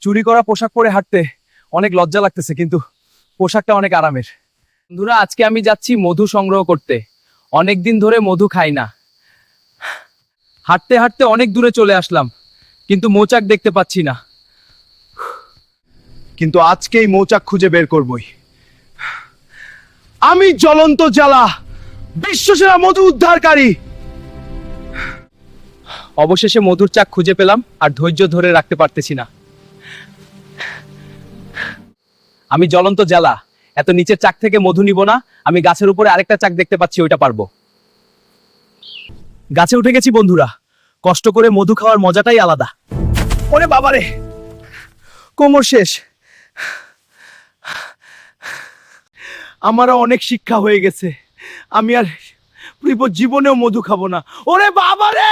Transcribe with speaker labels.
Speaker 1: চুরি করা পোশাক পরে হাঁটতে অনেক লজ্জা লাগতেছে, কিন্তু পোশাকটা অনেক আরামের। বন্ধুরা, আজকে আমি যাচ্ছি মধু সংগ্রহ করতে। অনেক দিন ধরে মধু খাই না। হাঁটতে হাঁটতে অনেক দূরে চলে আসলাম, কিন্তু মৌচাক দেখতে পাচ্ছি না। কিন্তু আজকেই মৌচাক খুঁজে বের করবই। আমি জ্বলন্ত জ্বালা, বিশ্বসেরা মধু উদ্ধারকারী। অবশেষে মধুর চাক খুঁজে পেলাম, আর ধৈর্য ধরে রাখতে পারতেছি না। আমি জ্বলন্ত জ্বালা, এত নিচের চাক থেকে মধু নিব না। আমি গাছের উপরে আরেকটা চাক দেখতে পাচ্ছি, ওইটা পারবো। গাছে উঠে গেছি বন্ধুরা। কষ্ট করে মধু খাওয়ার মজাটাই আলাদা। ওরে বাবারে, কোমর শেষ। আমারও অনেক শিক্ষা হয়ে গেছে। আমি আর জীবনেও মধু খাবো না। ওরে বাবারে!